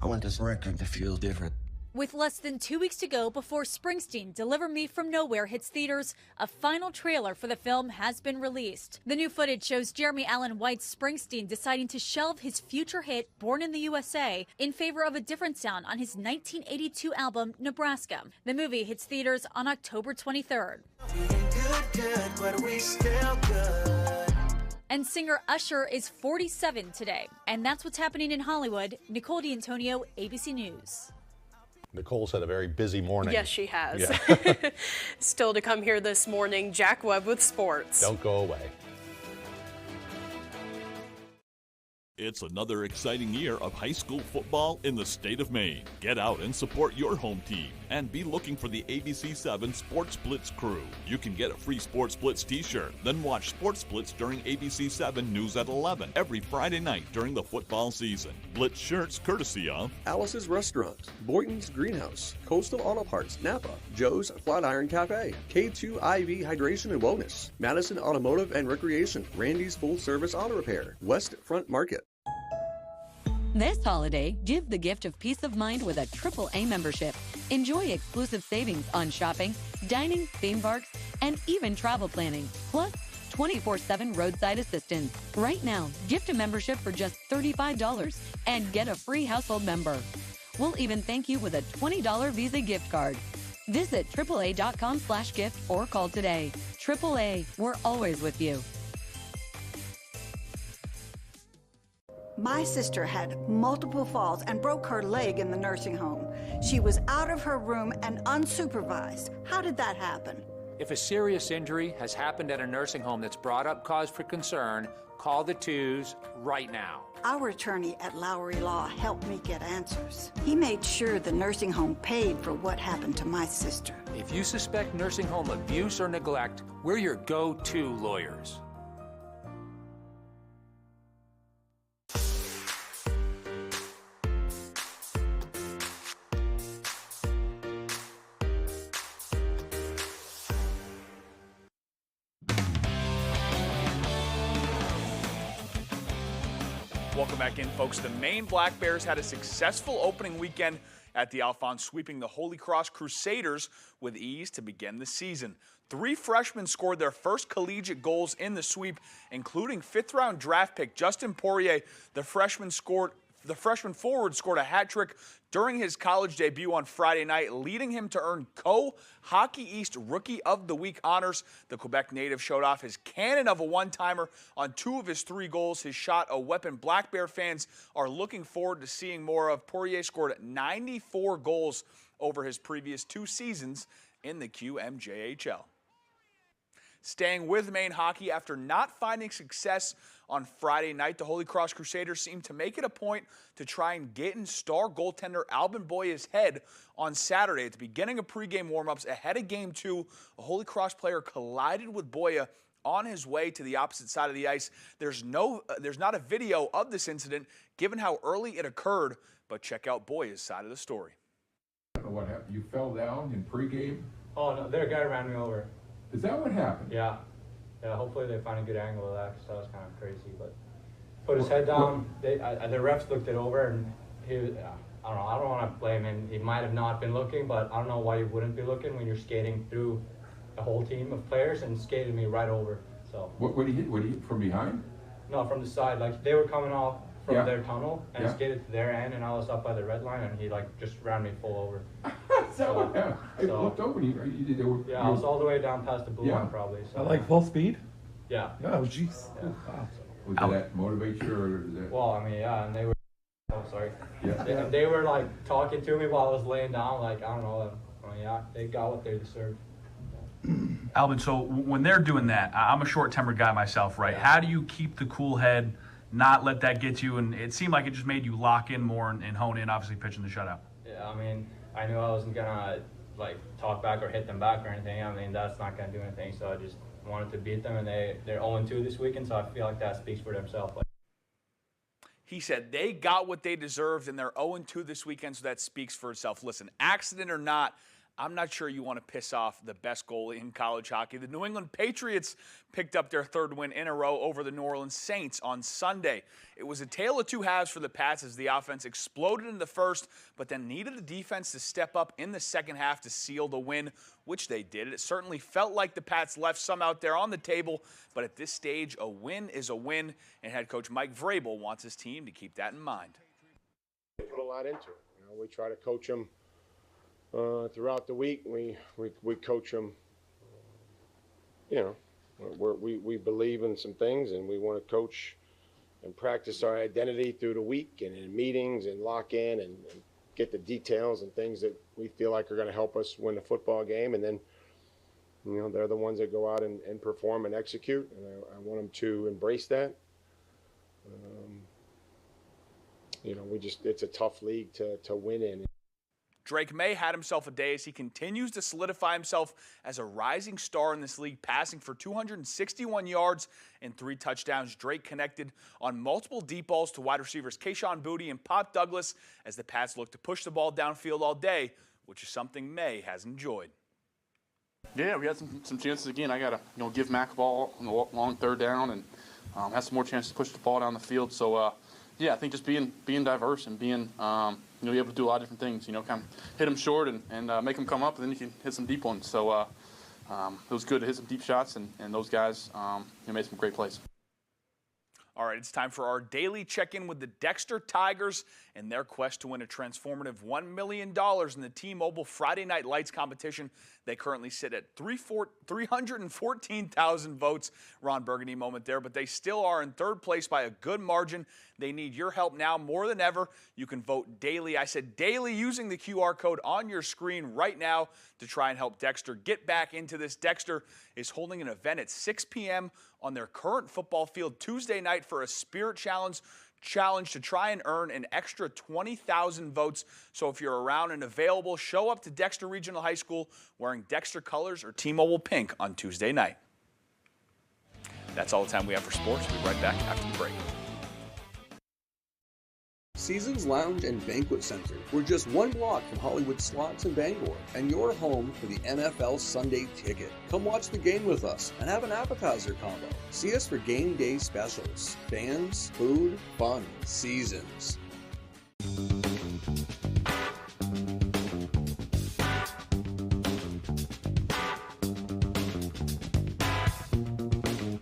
I want this record to feel different. With less than 2 weeks to go before Springsteen Deliver Me From Nowhere hits theaters, a final trailer for the film has been released. The new footage shows Jeremy Allen White's Springsteen deciding to shelve his future hit Born in the USA in favor of a different sound on his 1982 album Nebraska. The movie hits theaters on October 23rd. And singer Usher is 47 today. And that's what's happening in Hollywood. Nicole D'Antonio, ABC News. Nicole's had a very busy morning. Yes, she has. Yeah. Still to come here this morning, Jack Webb with sports. Don't go away. It's another exciting year of high school football in the state of Maine. Get out and support your home team and be looking for the ABC7 Sports Blitz crew. You can get a free Sports Blitz t-shirt, then watch Sports Blitz during ABC7 News at 11 every Friday night during the football season. Blitz shirts courtesy of Alice's Restaurant, Boynton's Greenhouse, Coastal Auto Parts, Napa, Joe's Flatiron Cafe, K2IV Hydration and Wellness, Madison Automotive and Recreation, Randy's Full Service Auto Repair, West Front Market. This holiday, give the gift of peace of mind with a AAA membership. Enjoy exclusive savings on shopping, dining, theme parks, and even travel planning. Plus, 24/7 roadside assistance. Right now, gift a membership for just $35 and get a free household member. We'll even thank you with a $20 Visa gift card. Visit AAA.com/gift or call today. AAA, we're always with you. My sister had multiple falls and broke her leg in the nursing home. She was out of her room and unsupervised. How did that happen? If a serious injury has happened at a nursing home that's brought up cause for concern, call the 2s right now. Our attorney at Lowry Law helped me get answers. He made sure the nursing home paid for what happened to my sister. If you suspect nursing home abuse or neglect, we're your go-to lawyers. Welcome back in, folks. The Maine Black Bears had a successful opening weekend at the Alphons, sweeping the Holy Cross Crusaders with ease to begin the season. 3 freshmen scored their first collegiate goals in the sweep, including 5th-round draft pick Justin Poirier. The freshman forward scored a hat trick during his college debut on Friday night, leading him to earn Hockey East Rookie of the Week honors. The Quebec native showed off his cannon of a one-timer on 2 of his 3 goals. His shot a weapon Black Bear fans are looking forward to seeing more of. Poirier scored 94 goals over his previous 2 seasons in the QMJHL. Staying with Maine hockey, after not finding success on Friday night, the Holy Cross Crusaders seemed to make it a point to try and get in star goaltender Albin Boya's head on Saturday. At the beginning of pregame warmups ahead of Game 2, a Holy Cross player collided with Boya on his way to the opposite side of the ice. There's not a video of this incident given how early it occurred, but check out Boya's side of the story. I don't know what happened. You fell down in pregame? Oh, no, their guy ran me over. Is that what happened? Yeah. Yeah, hopefully they find a good angle of that, because that was kind of crazy. But put his head down. The refs looked it over, and he was, I don't want to blame him. He might have not been looking, but I don't know why you wouldn't be looking when you're skating through a whole team of players, and skated me right over. So. What did he hit? What did he hit from behind? No, from the side. Like, they were coming off from their tunnel and skated to their end, and I was up by the red line, and he just ran me full over. Is that what happened? I looked over and you did. I was all the way down past the blue line probably. So. At like full speed? Yeah. Oh, jeez. Yeah. Wow. Did that motivate you, or is that? Well, I mean, yeah, and they were. Oh, sorry. Yeah. They were like talking to me while I was laying down. Like, I don't know. Yeah, they got what they deserved. Albin, so when they're doing that, I'm a short-tempered guy myself, right? Yeah. How do you keep the cool head, not let that get you? And it seemed like it just made you lock in more and hone in, obviously pitching the shutout. Yeah, I mean, I knew I wasn't gonna talk back or hit them back or anything. I mean, that's not gonna do anything. So I just wanted to beat them, and they're 0-2 this weekend. So I feel like that speaks for themselves. He said they got what they deserved, and they're 0-2 this weekend. So that speaks for itself. Listen, accident or not, I'm not sure you want to piss off the best goalie in college hockey. The New England Patriots picked up their 3rd win in a row over the New Orleans Saints on Sunday. It was a tale of 2 halves for the Pats as the offense exploded in the first, but then needed the defense to step up in the second half to seal the win, which they did. It certainly felt like the Pats left some out there on the table, but at this stage, a win is a win, and head coach Mike Vrabel wants his team to keep that in mind. We put a lot into it. We try to coach them throughout the week. We coach them. We believe in some things, and we want to coach and practice our identity through the week and in meetings and lock in and get the details and things that we feel like are going to help us win the football game. And then, they're the ones that go out and perform and execute. And I want them to embrace that. it's a tough league to win in. Drake May had himself a day as he continues to solidify himself as a rising star in this league, passing for 261 yards and 3 touchdowns. Drake connected on multiple deep balls to wide receivers Kayshon Boutte and Pop Douglas as the Pats look to push the ball downfield all day, which is something May has enjoyed. Yeah, we had some chances again. I got to give Mac a ball on the long third down and have some more chances to push the ball down the field. So, yeah, I think just being diverse and being you're able to do a lot of different things. Kind of hit them short and make them come up, and then you can hit some deep ones. So it was good to hit some deep shots, and those guys made some great plays. All right, it's time for our daily check-in with the Dexter Tigers and their quest to win a transformative $1 million in the T-Mobile Friday Night Lights competition. They currently sit at 314,000 votes. Ron Burgundy moment there, but they still are in third place by a good margin. They need your help now more than ever. You can vote daily. I said daily using the QR code on your screen right now to try and help Dexter get back into this. Dexter is holding an event at 6 p.m. on their current football field Tuesday night for a Spirit Challenge to try and earn an extra 20,000 votes. So if you're around and available, show up to Dexter Regional High School wearing Dexter colors or T-Mobile pink on Tuesday night. That's all the time we have for sports. We'll be right back after the break. Seasons Lounge and Banquet Center. We're just one block from Hollywood Slots in Bangor, and your home for the NFL Sunday Ticket. Come watch the game with us and have an appetizer combo. See us for game day specials. Fans, food, fun, seasons.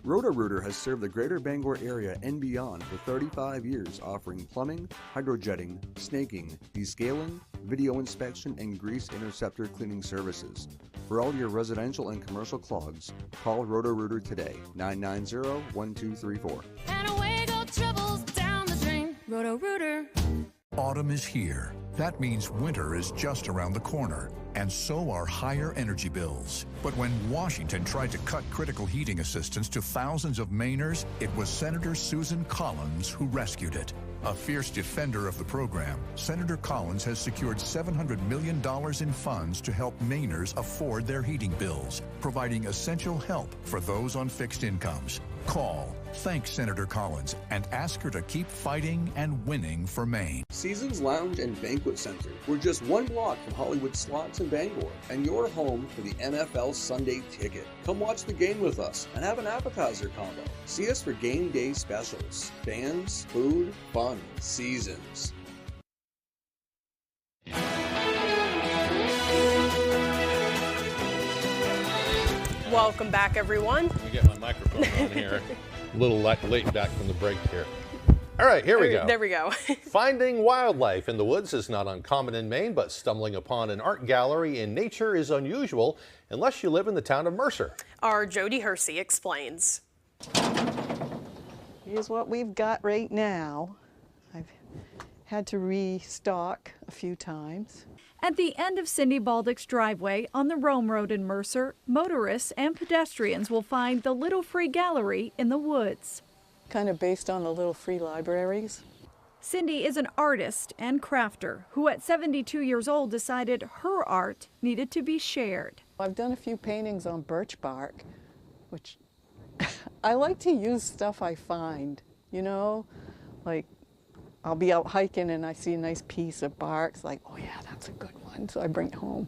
Roto-Rooter has served the greater Bangor area and beyond for 35 years, offering plumbing, hydrojetting, snaking, descaling, video inspection, and grease interceptor cleaning services. For all your residential and commercial clogs, call Roto-Rooter today, 990-1234. And away go troubles down the drain. Roto-Rooter. Autumn is here. That means winter is just around the corner, and so are higher energy bills. But when Washington tried to cut critical heating assistance to thousands of Mainers, it was Senator Susan Collins who rescued it. A fierce defender of the program, Senator Collins has secured $700 million in funds to help Mainers afford their heating bills, providing essential help for those on fixed incomes. Call, thank Senator Collins, and ask her to keep fighting and winning for Maine. Seasons Lounge and Banquet Center. We're just one block from Hollywood Slots in Bangor, and your home for the NFL Sunday Ticket. Come watch the game with us and have an appetizer combo. See us for game day specials. Fans, food, fun, seasons. Welcome back, everyone. Let me get my microphone on here. A little late back from the break here. All right, here we go. There we go. Finding wildlife in the woods is not uncommon in Maine, but stumbling upon an art gallery in nature is unusual unless you live in the town of Mercer. Our Jody Hersey explains. Here's what we've got right now. I've had to restock a few times. At the end of Cindy Baldick's driveway on the Rome Road in Mercer, motorists and pedestrians will find the Little Free Gallery in the woods. Kind of based on the Little Free Libraries. Cindy is an artist and crafter who at 72 years old decided her art needed to be shared. I've done a few paintings on birch bark, which I like to use stuff I find, you know, like I'll be out hiking and I see a nice piece of bark. It's like, oh yeah, that's a good one. So I bring it home.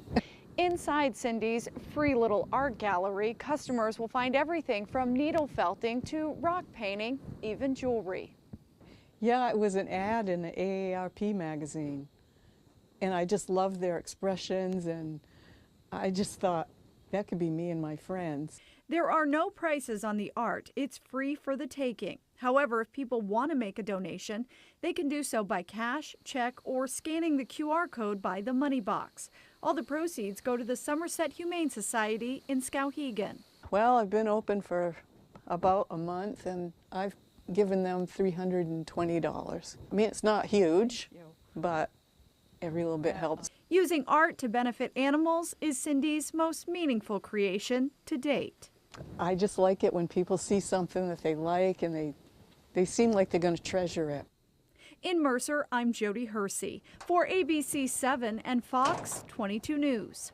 Inside Cindy's free little art gallery, customers will find everything from needle felting to rock painting, even jewelry. Yeah, it was an ad in the AARP magazine. And I just loved their expressions, and I just thought that could be me and my friends. There are no prices on the art. It's free for the taking. However, if people want to make a donation, they can do so by cash, check, or scanning the QR code by the money box. All the proceeds go to the Somerset Humane Society in Skowhegan. Well, I've been open for about a month, and I've given them $320. I mean, it's not huge, but every little bit helps. Using art to benefit animals is Cindy's most meaningful creation to date. I just like it when people see something that they like and they seem like they're going to treasure it. In Mercer, I'm Jody Hersey for ABC 7 and Fox 22 News.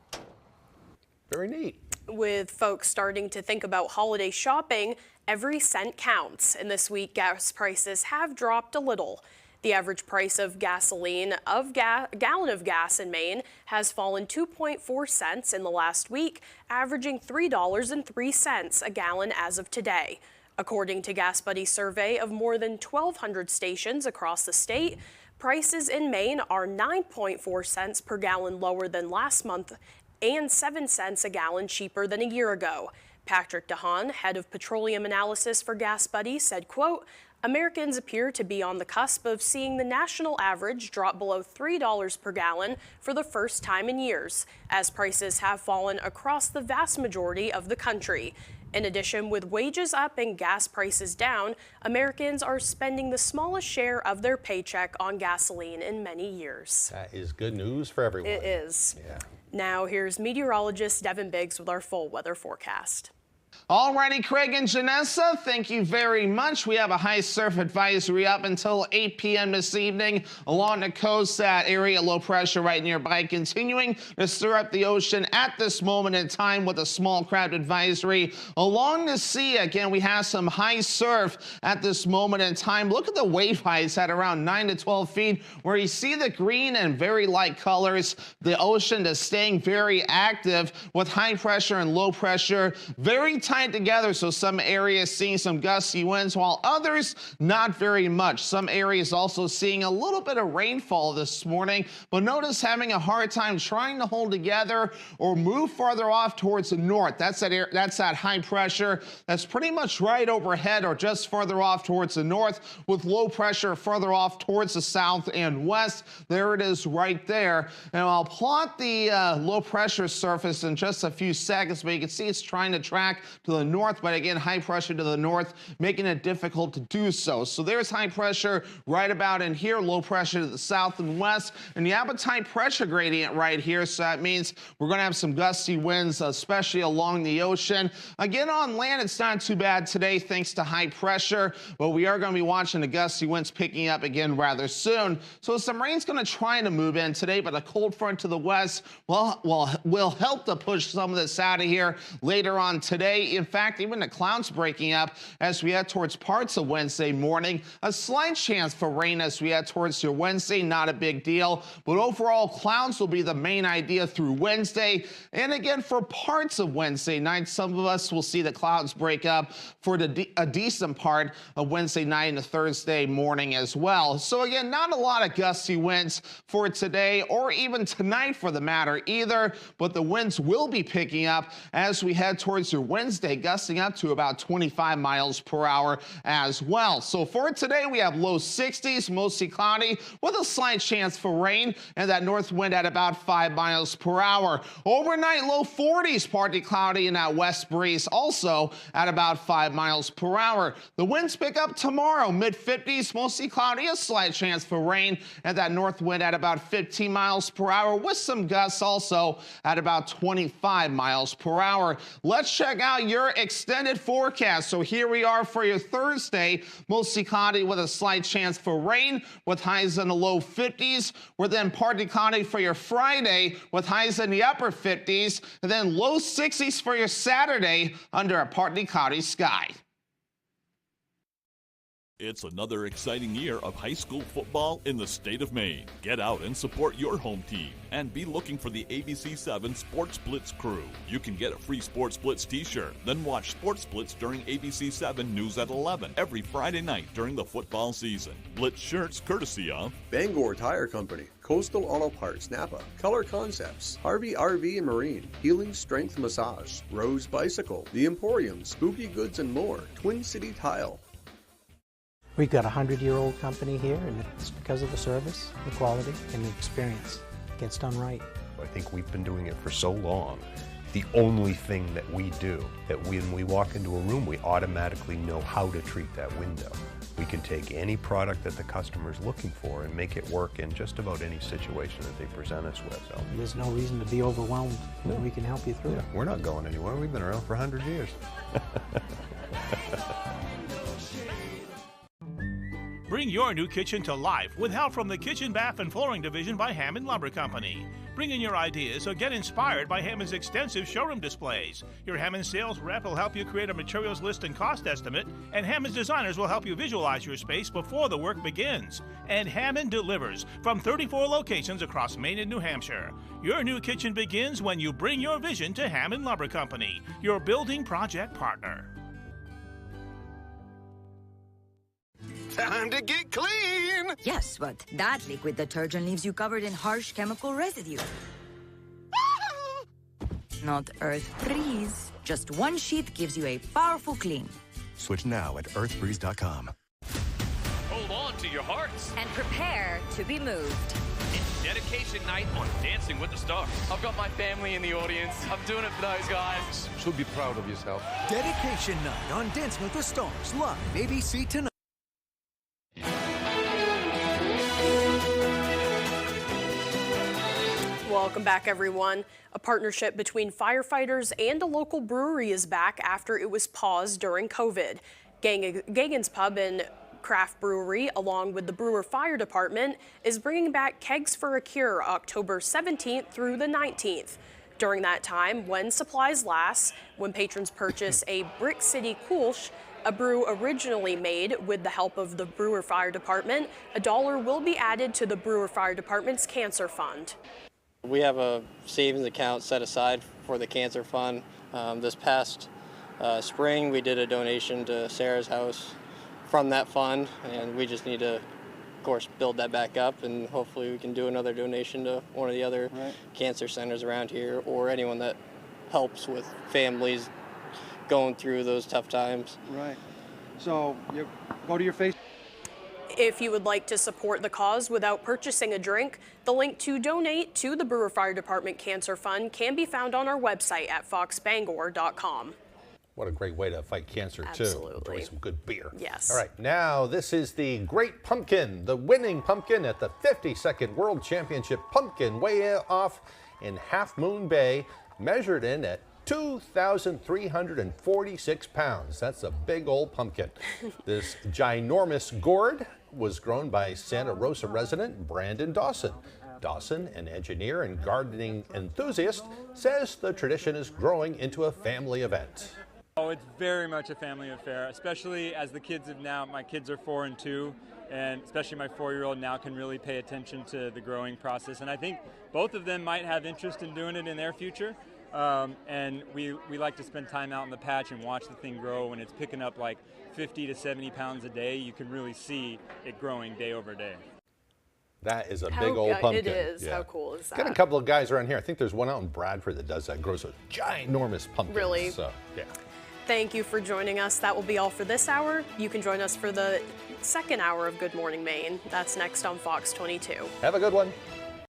Very neat. With folks starting to think about holiday shopping, every cent counts. And this week, gas prices have dropped a little. The average price of gasoline a gallon of gas in Maine has fallen 2.4 cents in the last week, averaging $3.03 a gallon as of today. According to Gas Buddy's survey of more than 1,200 stations across the state, prices in Maine are 9.4 cents per gallon lower than last month and 7 cents a gallon cheaper than a year ago. Patrick DeHaan, head of petroleum analysis for Gas Buddy, said, quote, Americans appear to be on the cusp of seeing the national average drop below $3 per gallon for the first time in years, as prices have fallen across the vast majority of the country. In addition, with wages up and gas prices down, Americans are spending the smallest share of their paycheck on gasoline in many years. That is good news for everyone. It is. Yeah. Now here's meteorologist Devin Biggs with our full weather forecast. Alrighty, Craig and Janessa, thank you very much. We have a high surf advisory up until 8 p.m. this evening along the coast. That area low pressure right nearby continuing to stir up the ocean at this moment in time with a small craft advisory. Along the sea, again, we have some high surf at this moment in time. Look at the wave heights at around 9 to 12 feet where you see the green and very light colors. The ocean is staying very active with high pressure and low pressure. Very tight together, so some areas seeing some gusty winds while others not very much. Some areas also seeing a little bit of rainfall this morning, but notice having a hard time trying to hold together or move farther off towards the north. That's that high pressure that's pretty much right overhead or just further off towards the north, with low pressure further off towards the south and west. There it is right there. And I'll plot the low pressure surface in just a few seconds, but you can see it's trying to track to the north, but again, high pressure to the north, making it difficult to do so. So there's high pressure right about in here, low pressure to the south and west, and you have a tight pressure gradient right here, so that means we're going to have some gusty winds, especially along the ocean. Again, on land, it's not too bad today thanks to high pressure, but we are going to be watching the gusty winds picking up again rather soon. So some rain's going to try to move in today, but a cold front to the west will help to push some of this out of here later on today. In fact, even the clouds breaking up as we head towards parts of Wednesday morning. A slight chance for rain as we head towards your Wednesday, not a big deal. But overall, clouds will be the main idea through Wednesday. And again, for parts of Wednesday night, some of us will see the clouds break up for a decent part of Wednesday night and Thursday morning as well. So again, not a lot of gusty winds for today or even tonight for the matter either. But the winds will be picking up as we head towards your Wednesday, gusting up to about 25 miles per hour as well. So for today, we have low 60s, mostly cloudy with a slight chance for rain, and that north wind at about 5 miles per hour. Overnight, low 40s, partly cloudy, and that west breeze also at about 5 miles per hour. The winds pick up tomorrow, mid 50s, mostly cloudy, a slight chance for rain, and that north wind at about 15 miles per hour with some gusts also at about 25 miles per hour. Let's check out your extended forecast. So here we are for your Thursday, mostly cloudy with a slight chance for rain with highs in the low 50s. We're then partly cloudy for your Friday with highs in the upper 50s, and then low 60s for your Saturday under a partly cloudy sky. It's another exciting year of high school football in the state of Maine. Get out and support your home team and be looking for the ABC 7 Sports Blitz crew. You can get a free Sports Blitz t-shirt, then watch Sports Blitz during ABC 7 News at 11 every Friday night during the football season. Blitz shirts courtesy of Bangor Tire Company, Coastal Auto Parts, Napa, Color Concepts, Harvey RV and Marine, Healing Strength Massage, Rose Bicycle, The Emporium, Spooky Goods and more, Twin City Tile. We've got a 100-year-old company here, and it's because of the service, the quality, and the experience. It gets done right. I think we've been doing it for so long. The only thing that we do, that when we walk into a room, we automatically know how to treat that window. We can take any product that the customer's looking for and make it work in just about any situation that they present us with. So there's no reason to be overwhelmed when we can help you through it. We're not going anywhere. We've been around for 100 years. Bring your new kitchen to life with help from the Kitchen, Bath, and Flooring Division by Hammond Lumber Company. Bring in your ideas or get inspired by Hammond's extensive showroom displays. Your Hammond sales rep will help you create a materials list and cost estimate, and Hammond's designers will help you visualize your space before the work begins. And Hammond delivers from 34 locations across Maine and New Hampshire. Your new kitchen begins when you bring your vision to Hammond Lumber Company, your building project partner. Time to get clean! Yes, but that liquid detergent leaves you covered in harsh chemical residue. Not Earth Breeze. Just one sheet gives you a powerful clean. Switch now at earthbreeze.com. Hold on to your hearts. And prepare to be moved. It's dedication night on Dancing with the Stars. I've got my family in the audience. I'm doing it for those guys. Should be proud of yourself. Dedication night on Dancing with the Stars, live ABC tonight. Welcome back, everyone. A partnership between firefighters and a local brewery is back after it was paused during COVID. Gagan's Pub and Craft Brewery, along with the Brewer Fire Department, is bringing back Kegs for a Cure October 17th through the 19th. During that time, when supplies last, when patrons purchase a Brick City Kulsch, a brew originally made with the help of the Brewer Fire Department, $1 will be added to the Brewer Fire Department's Cancer Fund. We have a savings account set aside for the Cancer Fund. This past spring, we did a donation to Sarah's house from that fund, and we just need to, of course, build that back up, and hopefully we can do another donation to one of the other cancer centers around here, or anyone that helps with families going through those tough times. Right. So you go to your Facebook. If you would like to support the cause without purchasing a drink, the link to donate to the Brewer Fire Department Cancer Fund can be found on our website at foxbangor.com. What a great way to fight cancer, too. Absolutely. Enjoy some good beer. Yes. All right, now this is the Great Pumpkin, the winning pumpkin at the 52nd World Championship Pumpkin Weigh-Off in Half Moon Bay, measured in at 2,346 pounds. That's a big old pumpkin. This ginormous gourd was grown by Santa Rosa resident Brandon Dawson. Dawson, an engineer and gardening enthusiast, says the tradition is growing into a family event. Oh, it's very much a family affair, especially as the kids have now, my kids are 4 and 2, and especially my 4-year-old now can really pay attention to the growing process. And I think both of them might have interest in doing it in their future. And we like to spend time out in the patch and watch the thing grow. When it's picking up like 50 to 70 pounds a day, you can really see it growing day over day. That is a big old pumpkin. It is. Yeah. How cool is that? Got a couple of guys around here. I think there's one out in Bradford that does that, grows a ginormous pumpkin. Really? So, yeah. Thank you for joining us. That will be all for this hour. You can join us for the second hour of Good Morning Maine. That's next on Fox 22. Have a good one.